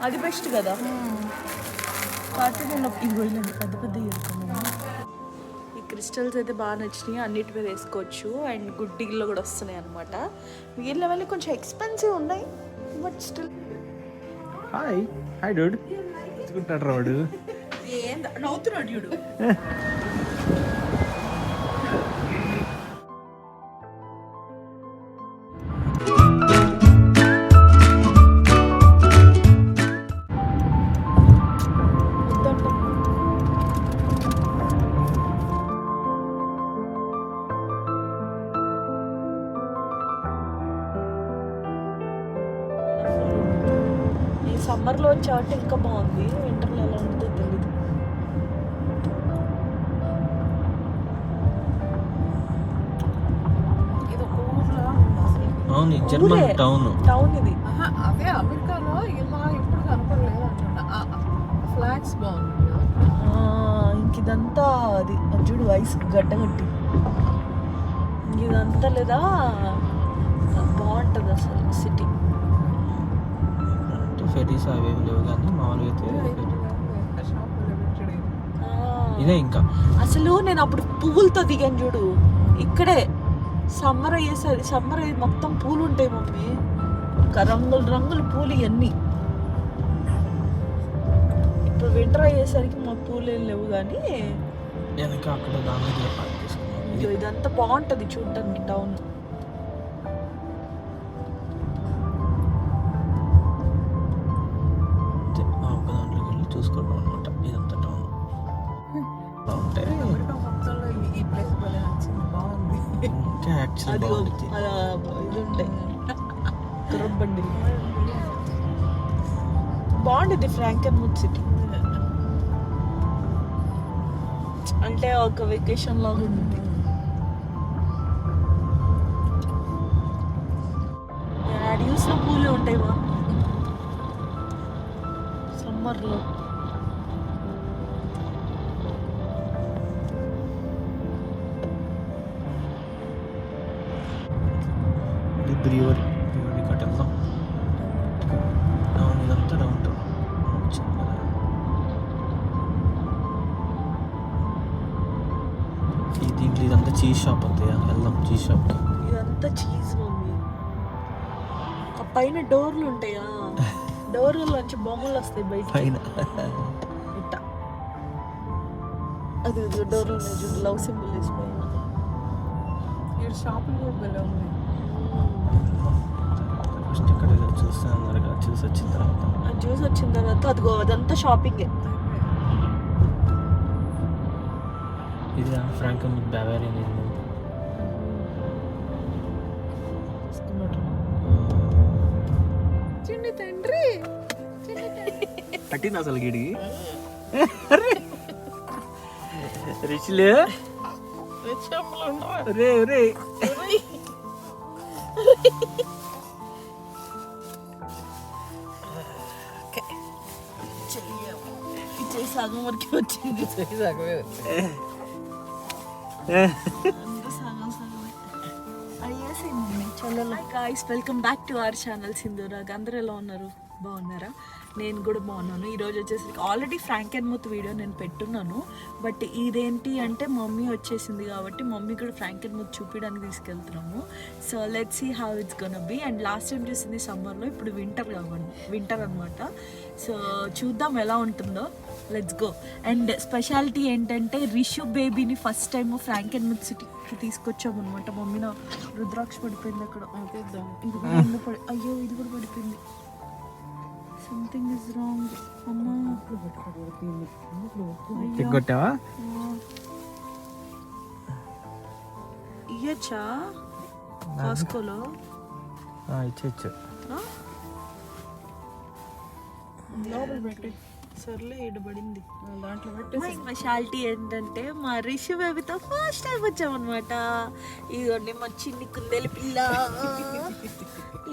అది బెస్ట్ కదా. కార్టూన్ పెద్ద పెద్ద ఈ క్రిస్టల్స్ అయితే బాగా నచ్చినాయి, అన్నిటి మీద వేసుకోవచ్చు. అండ్ గుడ్ డీల్లో కూడా వస్తున్నాయి అనమాట. వీళ్ళ వల్ల కొంచెం ఎక్స్పెన్సివ్ ఉన్నాయి, బట్ స్టిల్. హాయ్ డూడ్, తీసుకుంటాడు వాడు. ఏం నవ్వుతున్నాడు చూడు. సమ్మర్లో వచ్చావంటే ఇంకా బాగుంది, వింటర్లో ఎలా ఉంటుందో తెలీదు. ఇది ఒక ఊర్లో అవును, జర్మన్ టౌన్ ఇది. అదే అమెరికాలో ఇలా ఎప్పుడు కనపడలేదు అంటున్నా. ఫ్లాగ్స్ బాగుంది. ఇంక ఇదంతా అది చూడు, ఐస్ గడ్డగట్టి ఇదంతా లేదా బాగుంటుంది అసలు సిటీ. ఫెరీస్ అవేమి లేవు కానీ మామూలుగా ఇదే. ఇంకా అసలు నేను అప్పుడు పువ్వులతో దిగాను చూడు, ఇక్కడే సమ్మర్ అయ్యేసరి సమ్మర్ అయ్యి మొత్తం పూలు ఉంటాయి మమ్మీ, రంగులు రంగులు పూలు ఇవన్నీ. ఇప్పుడు వింటర్ అయ్యేసరికి మా పూలు ఏం లేవు కానీ ఇదంతా బాగుంటుంది చూడటానికి టౌన్. చూసుకోవడం అనమాట ఇదంతా టౌన్. బాగుంటాయి. ఈ ప్లేస్ బాగుంది. ఇది ఉంటాయి బండి బాగుంటుంది. ఫ్రాంకెన్ముత్ సిటీ అంటే ఒక వెకేషన్ లాగా ఉంటుంది. యూస్లో పూలు ఉంటాయి మా సమ్మర్లో. బ్రీవరీ కట్టెళ్తాం. ఇదంతా డౌన్ టౌన్. దీంట్లో ఇదంతా చీజ్ షాప్ అవుతాయి. వెళ్దాం చీజ్ షాప్కి. ఇదంతా చీజ్ మమ్మీ. ఆ పైన డోర్లు ఉంటాయా, డోర్ల నుంచి బొమ్మలు వస్తాయి బయట పైన. ఇట్ట అది డోర్లు ఉన్నాయి చూడు, లవ్ సింబల్ వేసిపోయిన. ఇక్కడ షాపింగ్ కూడా భలే ఉంది. ఫస్ట్ ఇక్కడ చూస్తాను, చూసి వచ్చిన తర్వాత అదిగో అదంతా షాపింగే. ఇది ఫ్రాంకెన్ముత్ బెవారియన్. చిన్ని తండ్రి పట్టింది అసలు గిడికి. రిచ్లే రే రే సగం వరకు వచ్చింది. సగమే guys, welcome back to our channel Sindhurag. అందరూ ఎలా ఉన్నారు? బాగున్నారా? నేను కూడా బాగున్నాను. ఈరోజు వచ్చేసరికి ఆల్రెడీ ఫ్రాంకెన్ముత్ వీడియో నేను పెట్టున్నాను, బట్ ఇదేంటి అంటే మమ్మీ వచ్చేసింది కాబట్టి మమ్మీ కూడా ఫ్రాంకెన్ముత్ చూపించడానికి తీసుకెళ్తున్నాము. So let's see how it's gonna be. And last time చూసింది సమ్మర్లో, ఇప్పుడు వింటర్ అనమాట. సో చూద్దాం ఎలా ఉంటుందో. Let's go. అండ్ స్పెషాలిటీ ఏంటంటే రిషు బేబీని ఫస్ట్ టైం ఫ్రాంకెన్ముత్ సిటీకి తీసుకొచ్చాము అనమాట. మమ్మీ నా రుద్రాక్ష పడిపోయింది అక్కడ. ఇది కూడా అయ్యో ఇది కూడా పడిపోయింది. Something is wrong. అమ్మా ఎగ్గొట్టావా? ఇయ్యచ్చా కాస్కోలో? ఇచ్చు లోపల పెట్టి సర్లే ఇడబడింది దాంట్లో పెట్టి. స్పెషాలిటీ ఏంటంటే మా రిషు బేబీతో ఫస్ట్ టైం వచ్చామన్నమాట. ఇదిగోండి మా చిన్ని కుందేలు పిల్ల.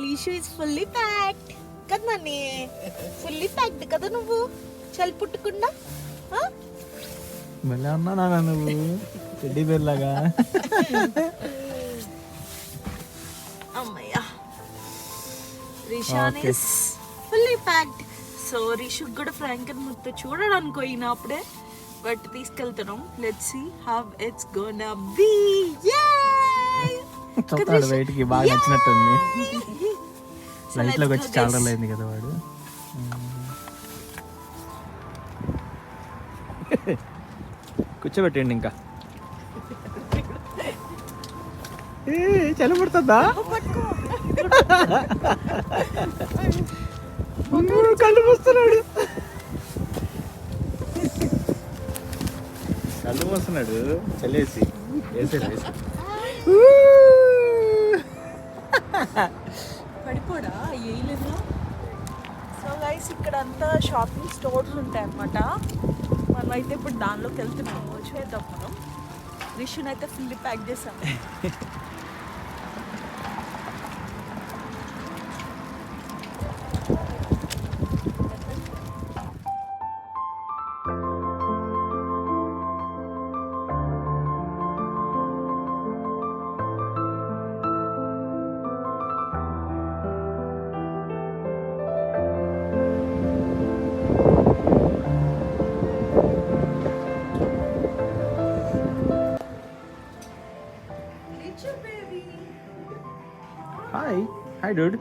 రిషు ఇస్ ఫుల్లీ ప్యాక్డ్ కదా నాని, ఫుల్లీ ప్యాక్డ్ కదా నువ్వు, చలి పుట్టకుండా. మళ్ళీ అన్నా నువ్వు టెడ్డీ బేర్ లాగా. అమ్మయ్యా, Rishan is fully packed. So Rishuk కూడా ఫ్రాంక్ అండ్ ముత్ చూడడానికి పోయినా అప్పుడే, బట్ తీసుకెళ్తున్నాం. Let's see how it's gonna be. చూస్తాడు బయటికి బాగా నచ్చినట్టుంది. లైట్లోకి వచ్చి చాలా రోజులు అయింది కదా వాడు. కూర్చోబెట్టండి ఇంకా. చలి పుడుతుందా? కళ్ళు మూస్తున్నాడు, కళ్ళు మూస్తున్నాడు చలేసి వేసేది. పడిపోడా ఏయలేదా? సో గైస్ ఇక్కడ అంతా షాపింగ్ స్టోర్స్ ఉంటాయి అన్నమాట. మనం అయితే ఇప్పుడు దానిలోకి వెళ్తున్నాము. చేద్దాం మనం. రిషుని అయితే ఫుల్లీ ప్యాక్ చేసాము. Hi Dude.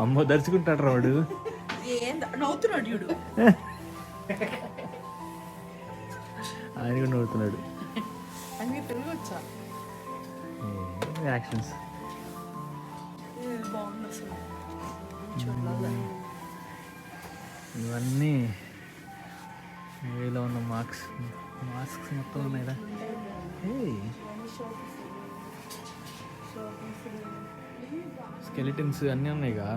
అమ్మో దర్చుకుంటాడు రాడు. నవ్వుతున్నాడు చూడు. ఆయన కూడా నవ్వుతున్నాడు. అన్ని తెలుగు వచ్చా? యాక్షన్స్ బాగుంది అసలు. ఇవన్నీ వేలో ఉన్న మాస్క్స్ మొత్తం ఉన్నాయిరా. స్కెలిటన్స్ అన్నీ ఉన్నాయిగా.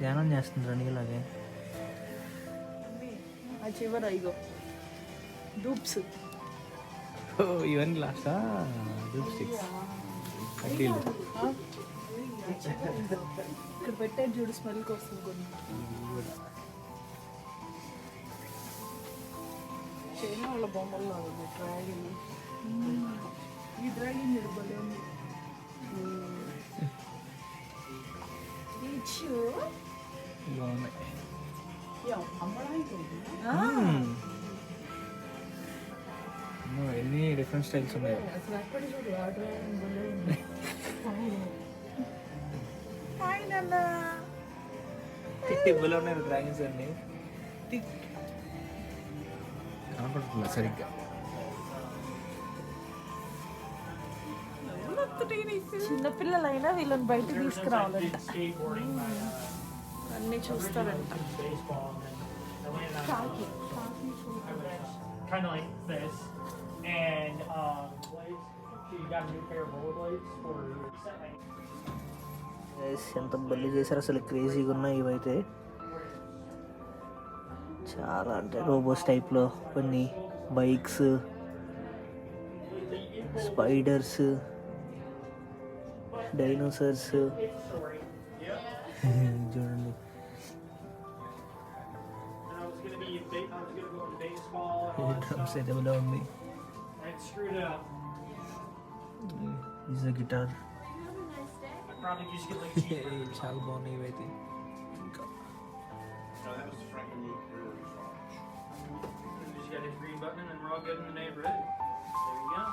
ధ్యానం చేస్తుండ్రా నీలాగే. ఆ చివర ఇగో డూప్స్. ఇవన్నీ లాస్టా? డూప్ స్టిక్స్ కడ్డీలు. ఇక్కడ పెట్టారు చూడు, స్మెల్కి వస్తుంది కొన్ని. చైనా వాళ్ళ బొమ్మల్లో ఉంది డ్రాగన్. ఈ డ్రాగన్ చూడు భలే ఉంది. బాగున్నాయి. ఎన్ని డిఫరెంట్ స్టైల్స్ ఉన్నాయి. అసలు అక్కడ చూడు ఆ డ్రాగన్ భలే ఉంది. ఇవ్వలో ఉన్నాయి డ్రాగన్స్ అన్ని. కనపడుతుంది సరిగ్గా. చిన్నపిల్లలైనా వీళ్ళని బయటకు తీసుకురావాలంట. అన్నీ చూస్తారంట. Kind of like this, and you got a new pair of rollerblades for setting. ఎంత బల్లి చేశారు అసలు, క్రేజీగా ఉన్నాయి ఇవైతే. చాలా అంటే రోబోస్ టైప్లో కొన్ని బైక్స్, స్పైడర్స్, డైనోసార్స్ చూడండి. డ్రమ్స్ అయితే ఎలా ఉంది. Is a guitar. చాలా బాగున్నాయి ఇవైతే. ఇంకా Just got his green button and we're all good in the neighborhood. There you go.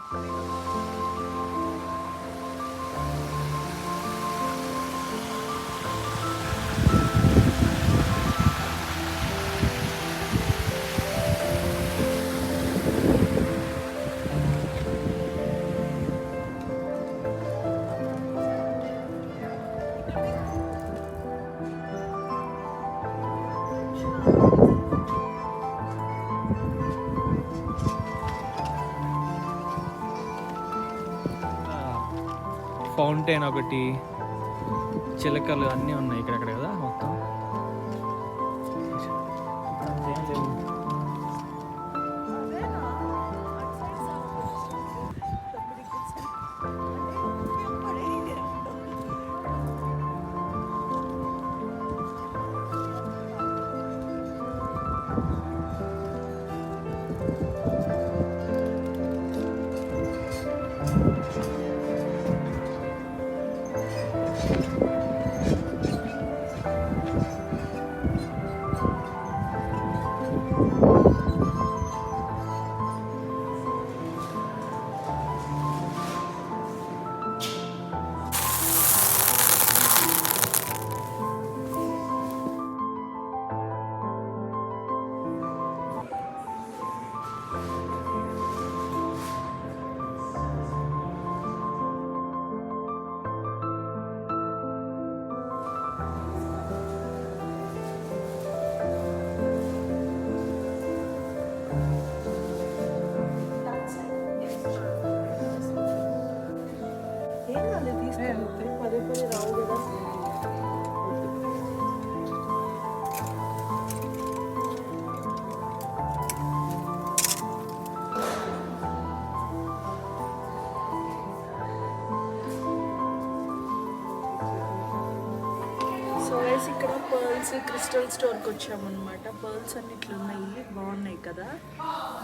Fountain ఒకటి, చిలకలు అన్నీ ఉన్నాయి ఇక్కడక్కడ కదా మొత్తం. మరి రావు కదా. సో వేసి ఇక్కడ పర్ల్స్ క్రిస్టల్ స్టోర్కి వచ్చామన్నమాట. పర్ల్స్ అన్ని ఇట్లా ఉన్నాయి, బాగున్నాయి కదా.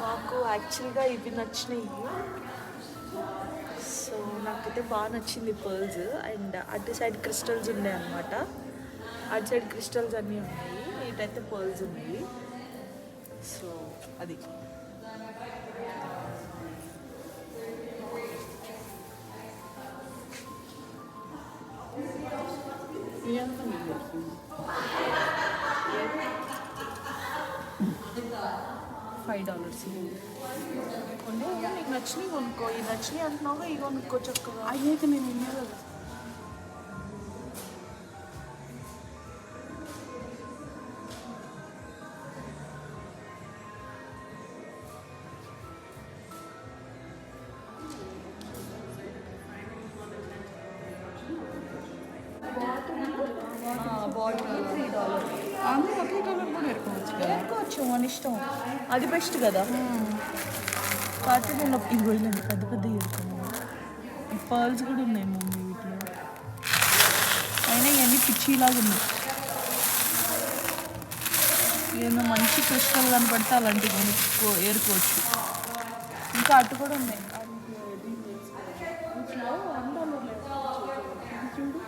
మాకు యాక్చువల్గా ఇవి నచ్చినాయి. సో నాకైతే బాగా నచ్చింది పర్ల్స్. అండ్ అటు సైడ్ క్రిస్టల్స్ ఉన్నాయి అన్నమాట. అటు సైడ్ క్రిస్టల్స్ అన్నీ ఉన్నాయి, ఇటైతే పర్ల్స్ ఉన్నాయి. సో అది $5 కొన్ని నీకు నచ్చినవి కొనుక్కో. ఈ నచ్చినవి అంటున్నావు, ఇవి కొనుక్కో చక్కగా. అయితే నేను విన్నాను కదా. బాటిల్ $3. అందులో ఒకే కలర్ కూడా పెట్టుకోవచ్చు కదా. పెట్టుకోవచ్చు మన ఇష్టం, అది బెస్ట్ కదా. కాకపోతే నేను ఇవి పెద్ద పెద్ద ఈ పర్ల్స్ కూడా ఉన్నాయి మమ్మీ వీటిలో. అయినా ఇవన్నీ పిచ్చిలాగా ఉన్నాయి. ఏమో మంచి క్రిస్టల్ కనపడితే అలాంటివి ఏరుకోవచ్చు. ఇంకా అటు కూడా ఉన్నాయి. వీటిలో చూడు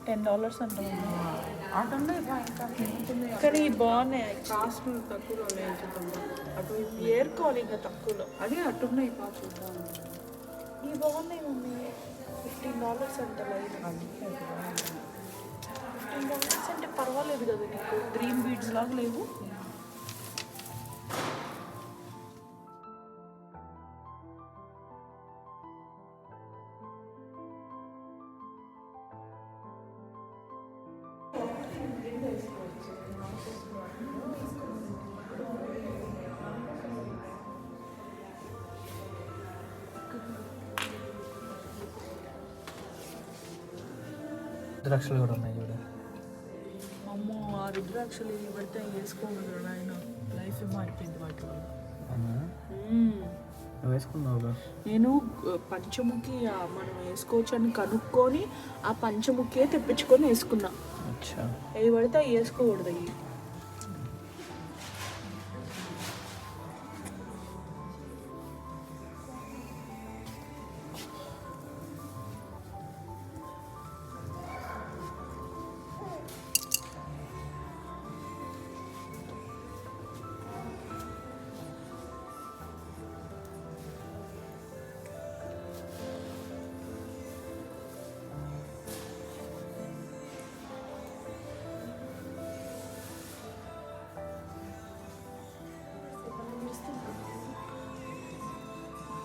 $10 అంటాం. అటంలో ఇంకా కానీ బాగున్నాయి. కాస్ట్ తక్కువలో లేదు. అటు ఏరుకోవాలి ఇంకా తక్కువలో. అదే అట్టున్నాయి బాగా చూద్దాం. ఇవి బాగున్నాయి మమ్మీ. $15 అంట లైట్. $15 అంటే పర్వాలేదు కదా నీకు. గ్రీన్ బీడ్స్ లాగా లేవు. ద్రాక్షలు కూడా ఉన్నాయి చూడ. అమ్మో ఆ రుద్రాక్షలు ఇవి పడితే వేసుకోగలరు నాయన. లైఫ్ మారిపోయింది వాటి వల్ల. నువ్వు వేసుకున్నావుగా. నేను పంచముఖి మనం వేసుకోవచ్చు అని కనుక్కొని ఆ పంచముఖియే తెప్పించుకొని వేసుకున్నా. అచ్చా, అవి పడితే అవి వేసుకోకూడదు. అవి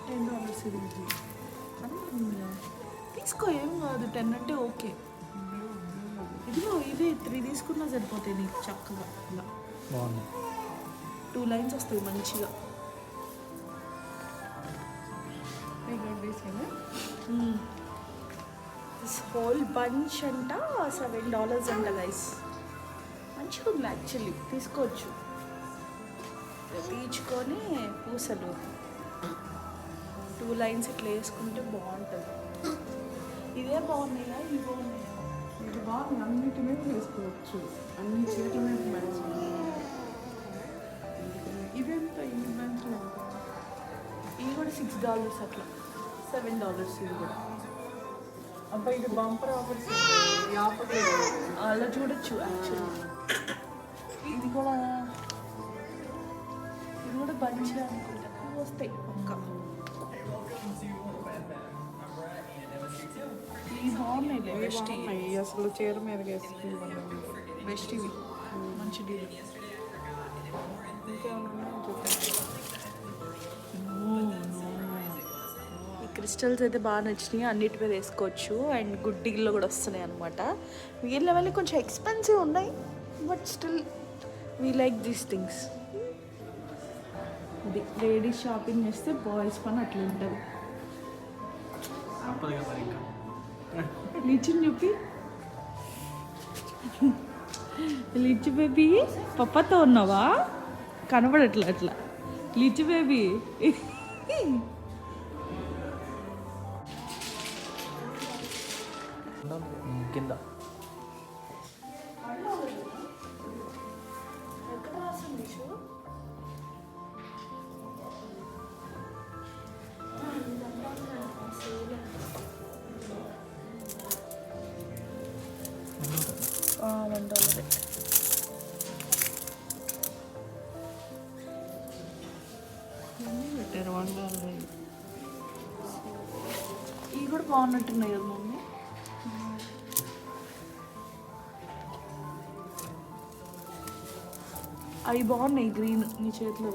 $10 ఇది. తీసుకో, ఏం కాదు. 10 అంటే ఓకే. ఇదిగో ఇవి 3 తీసుకున్నా సరిపోతాయి నీకు చక్కగా. ఇలా బాగుంది. 2 లైన్స్ వస్తాయి మంచిగా. హోల్ బంచ్ అంట $7 అంట గైస్. మంచిగా ఉంది యాక్చువల్లీ, తీసుకోవచ్చు. తీర్చుకొని పూసలు 2 లైన్స్ ఇట్లా వేసుకుంటే బాగుంటుంది. ఇదే బాగున్నాయా, ఇవి బాగున్నాయా? ఇది బాగా అన్నిటి మీద వేసుకోవచ్చు. అన్ని చీరల మీద మ్యాచ్. ఇదెంత ఈ మ్యాచ్? ఇవి కూడా $6 అట్లా. $7 ఇది కూడా. అబ్బా ఇది బంపర్ ఆఫర్స్. ఈ ఆఫర్ అలా చూడొచ్చు యాక్చువల్లీ. ఇది కూడా మంచిగా అనుకుంటా వస్తాయి పక్క. ఇవి బాగున్నాయి బెస్ట్. అసలు చీర మీద వేసుకుంటాం. బెస్ట్ ఇవి, మంచి డీల్. ఈ క్రిస్టల్స్ అయితే బాగా నచ్చినాయి. అన్నిటి మీద వేసుకోవచ్చు. అండ్ గుడ్ డీల్లో కూడా వస్తున్నాయి అనమాట. వీళ్ళ వల్ల కొంచెం ఎక్స్పెన్సివ్ ఉన్నాయి, but still we like these things. అది లేడీస్ షాపింగ్ చేస్తే బాయ్స్ పని అట్లా ఉంటుంది. లిచ్చి చూపి, లిచ్చి బేబీ పప్పతో ఉన్నావా? కనబడట్లా అట్లా. లిచ్చి బేబీ కింద పెట్టారు $1. ఇవి కూడా బాగున్నట్టున్నాయి కదా మమ్మీ. అవి బాగున్నాయి గ్రీన్ నీ చేతిలో.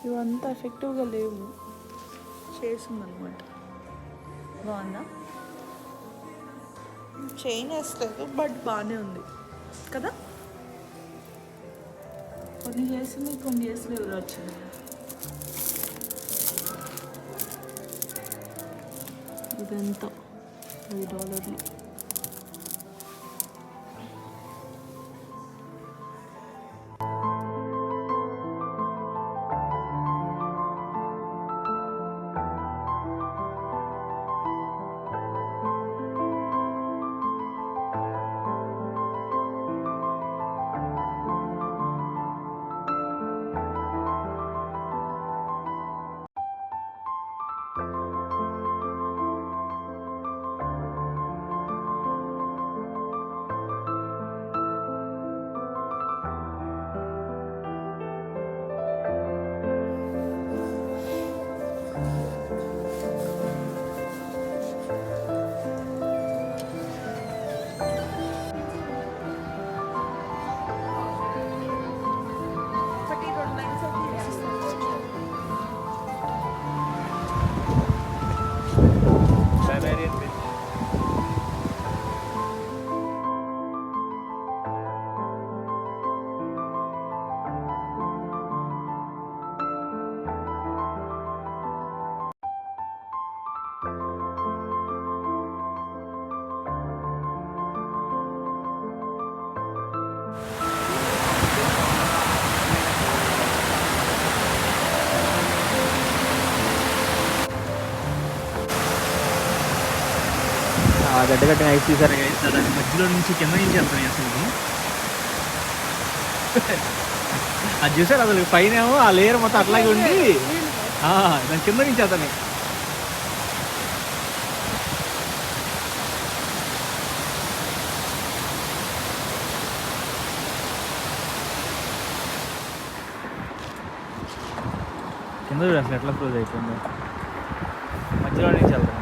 ఇవంతా ఎఫెక్టివ్గా లేవు, చేసిందనమాట. బాగుందా? చైన్ వేస్తలేదు బట్ బాగానే ఉంది కదా. కొన్ని చేసింది కొన్ని చేసిన ఎవరు వచ్చింది. ఇదంతా $5. గడ్డ కట్టిన ఐస్ తీసారు దాని మధ్యలో నుంచి కింద నుంచి వెళ్తాయి అసలు. అది చూసారు అసలు పైన ఏమో ఆ లేయర్ మొత్తం అట్లాగే ఉండి దాని కింద నుంచి అతని కింద చూడు అసలు ఎట్లా క్లోజ్ అయిపోయిందో. మధ్యలో నుంచి వెళ్తాను.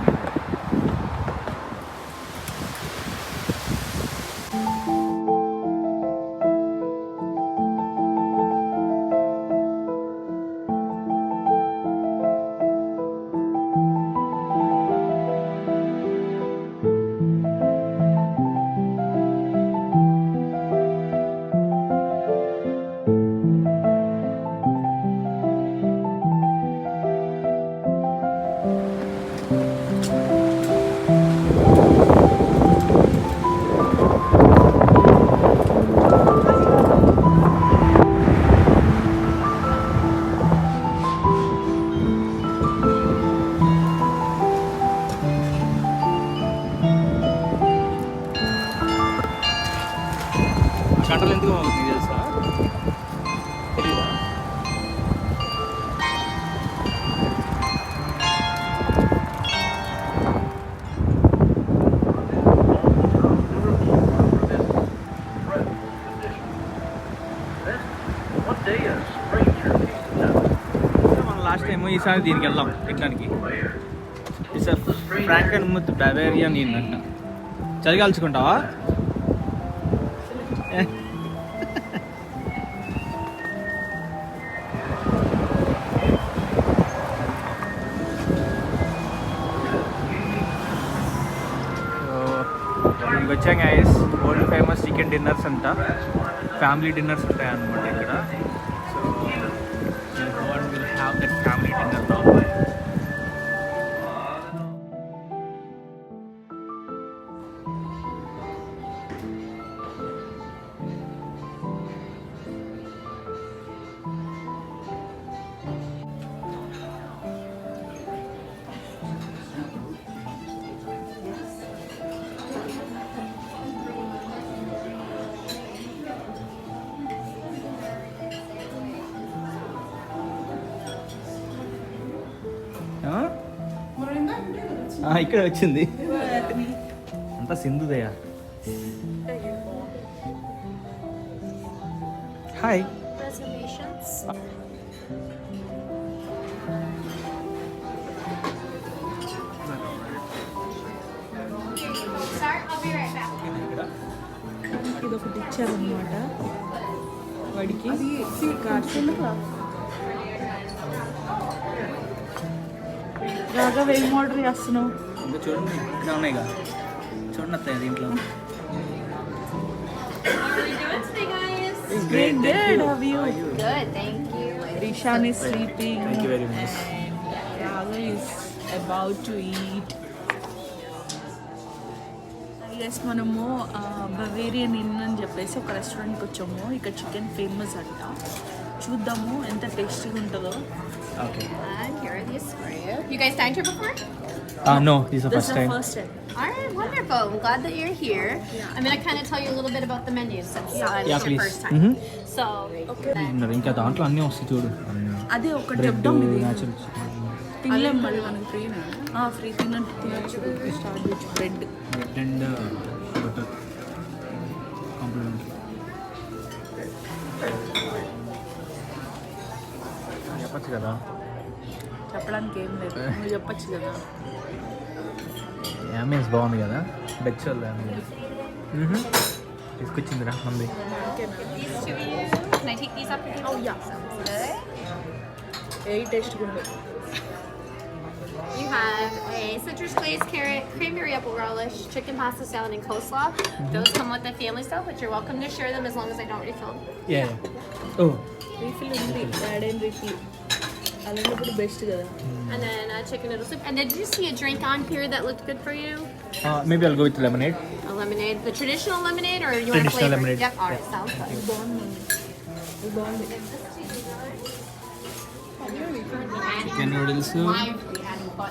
గంటలు ఎందుకు అవుతుంది తెలుసా? తెలీదా? మనం లాస్ట్ టైం ఈసారి దీనికి వెళ్దాం ఎట్లానికి. ఈసారి ఫ్రాంకెన్ముత్ బవేరియన్ ఇన్ అంట. చదిగాల్చుకుంటావా? ఇక్కడికి వచ్చాం guys. World famous chicken dinners అంట, ఫ్యామిలీ డిన్నర్స్ ఉంటాయి అన్నమాట ఇక్కడ. So will have that family dinner now. ఇక్కడ వచ్చింది అంతా సింధుదయ. Hi. Reservations. Sir, I'll be right back. ఇది ఒకటి ఇచ్చారనమాట వాడికి. రాగా ఏం ఆర్డర్ చేస్తున్నావు? ఇంకా చూడండి ఇక్కడ ఉన్నాయి కదా, చూడండి అత్తయ్య దీంట్లో. Good. Have you? Good, thank you. Rishan is sleeping. Thank you very much. Raga is about to eat. Yes, మనము బవేరియన్ ఇన్ అని చెప్పేసి ఒక రెస్టారెంట్కి వచ్చాము. ఇక్కడ చికెన్ ఫేమస్ అంట. చూద్దాము ఎంత టేస్టీగా ఉంటుందో. Okay. And here are these for you. You guys dined here before? No this the This is first the time. first time. All right, wonderful. I'm glad that you're here. I'm going to kind of tell you a little bit about the menu since Yeah, it's your please. first time. So, ఇంకా దాంట్లో అన్నీ వస్తాయి చూడు. అదే ఒకటి bread, చెప్దాం. ఇది natural తినలేం మళ్ళీ మనకి ఫ్రీ తిన్నట్టు తినచ్చు. స్టార్ట్ చేయొచ్చు. Bread bread and butter complimentary. చెప్పచ్చు కదా, చెప్పడానికి ఏం లేదు, నువ్వు చెప్పచ్చు కదా. యామియన్స్ బాగుంది కదా, బెచ్చల్ తీసుకొచ్చిందిరా మంది. these two of you. Can I take these off your table? Oh, yeah. Sounds good. ఏ టేస్ట్గా ఉంది. You have a citrus glazed carrot, cranberry apple relish, chicken pasta salad, and coleslaw. Those come with the family stuff, but you're welcome to share them as long as I don't refill. Yeah. Oh refill ఉంది, add and refill అలాంటప్పుడు best కదా. And then chicken noodle soup. And did you see a drink on here that looked good for you? Maybe I'll go with lemonade. A lemonade, the traditional lemonade, or you want a Traditional flavor? lemonade. Yep. All right, sounds good. బాగుంది. ఇది బాగుంది. Chicken noodles,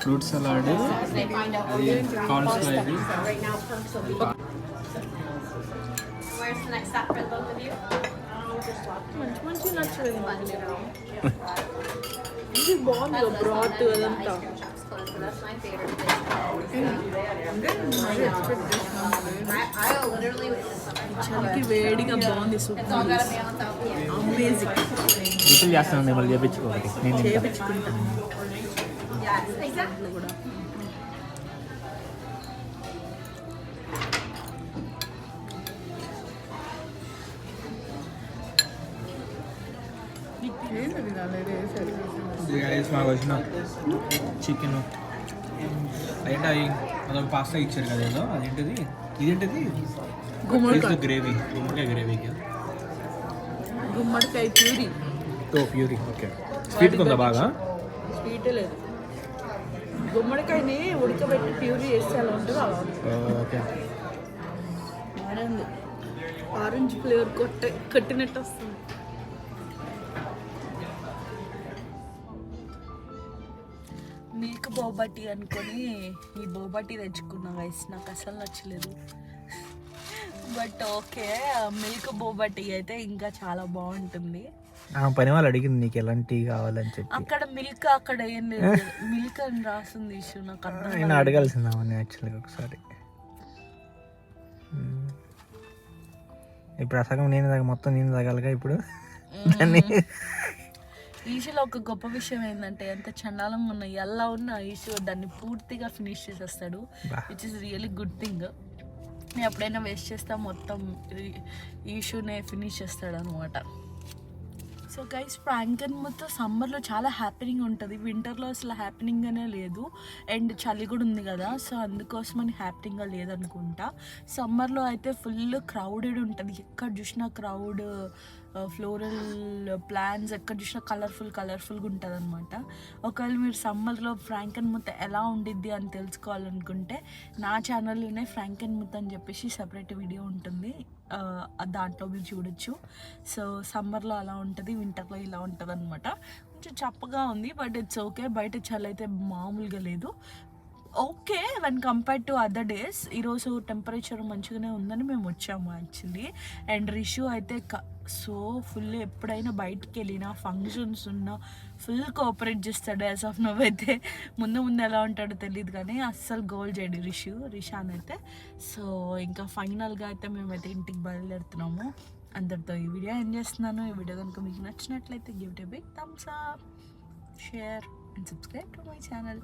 fruit salad, corn fry. Right now, perks will be. Where's the next stop for the both of you? మంచి మంచి నచ్చలేదు. ఇది బాగుంది బ్రాత్ అదంతా. That's my favorite thing. I literally చలికి వేడిగా బాగుంది. it's all super gotta balance out. Yeah. Amazing. Refill చేస్తాను మిమ్మల్ని చేయించుకోవాలి. నేను తింటా. చేయించుకుంటా Yes, exactly. కూడా. మాకు వచ్చిన చికెన్ ఏంటి అవి అదొక పాస్తా ఇచ్చారు కదా ఏదో, అదేంటిది ఇదేంటిది గుమ్మడికాయ గ్రేవీ, గుమ్మడికాయ గ్రేవీకి. గుమ్మడికాయ ప్యూరీ. ఓ ప్యూరీ. ఓకే. స్వీట్ ఉందా బాగా? స్వీటే లేదు. గుమ్మడికాయని ఉడకబెట్టి ప్యూరీ వేస్తే అలా ఉంటుంది. అలా ఓకే. బాగుంది. ఆరెంజ్ ఫ్లేవర్ కట్టినట్టు వస్తుంది. మిల్క్ బోబాటి అనుకొని ఈ బోబాటి తెచ్చుకున్నా గైస్. నాకు అసలు నచ్చలేదు. బట్ ఓకే, మిల్క్ బోబాటి అయితే ఇంకా చాలా బాగుంటుంది. పని వాళ్ళు అడిగింది నీకు ఎలాంటి కావాలని చెప్పి. అక్కడ మిల్క్ అక్కడ ఏం లేదు. మిల్క్ అని రాస్తుంది ఇష్యూ. నాకు అర్థం నేను అడగాల్సింది అవన్నీ యాక్చువల్గా ఒకసారి. ఇప్పుడు అసగం నేను మొత్తం నేను తాగాలిగా ఇప్పుడు దాన్ని. ఈషులో ఒక గొప్ప విషయం ఏంటంటే ఎంత చండాలంగా ఉన్న ఎలా ఉన్న ఈషు దాన్ని పూర్తిగా ఫినిష్ చేసేస్తాడు. Which is really good thing. నేను ఎప్పుడైనా వేస్ట్ చేస్తా మొత్తం ఈషునే ఫినిష్ చేస్తాడు అనమాట. సో సో గైస్ ఫ్రాంకెన్ముత్ సమ్మర్లో చాలా హ్యాపీనింగ్ ఉంటుంది, వింటర్లో అసలు హ్యాపీనింగ్గానే లేదు. అండ్ చలి కూడా ఉంది కదా, సో అందుకోసమని హ్యాపీనింగ్గా లేదనుకుంటా. సమ్మర్లో అయితే ఫుల్ క్రౌడెడ్ ఉంటుంది, ఎక్కడ చూసినా క్రౌడ్, ఫ్లోరల్ ప్లాంట్స్ ఎక్కడ చూసినా కలర్ఫుల్గా ఉంటుంది అనమాట. ఒకవేళ మీరు సమ్మర్లో ఫ్రాంకెన్ముత్ ఎలా ఉండిద్ది అని తెలుసుకోవాలనుకుంటే నా ఛానల్లోనే ఫ్రాంకెన్ముత్ అని చెప్పేసి సపరేట్ వీడియో ఉంటుంది, దాంట్లో మీరు చూడొచ్చు. సో సమ్మర్లో అలా ఉంటుంది, వింటర్లో ఇలా ఉంటుంది అనమాట. కొంచెం చప్పగా ఉంది, బట్ ఇట్స్ ఓకే. బయట చలి అయితే మామూలుగా లేదు, okay when compared to other days. ఈరోజు టెంపరేచర్ మంచిగానే ఉందని మేము వచ్చాము యాక్చువల్లీ. అండ్ రిషు అయితే సో ఫుల్ ఎప్పుడైనా బయటికి వెళ్ళినా ఫంక్షన్స్ ఉన్నా ఫుల్ కోఆపరేట్ చేస్తాడు. యాజ్ ఆఫ్ నవ్ అయితే ముందు ఎలా ఉంటాడో తెలియదు కానీ అస్సలు గోల్ చేయడు రిషాన్ అయితే. సో ఇంకా ఫైనల్గా అయితే మేమైతే ఇంటికి బయలుదేరుతున్నాము. అందరితో ఈ వీడియో ఎంజాయ్ చేస్తున్నాను. ఈ వీడియో కనుక మీకు నచ్చినట్లయితే give it a big thumbs up, share and subscribe to my channel.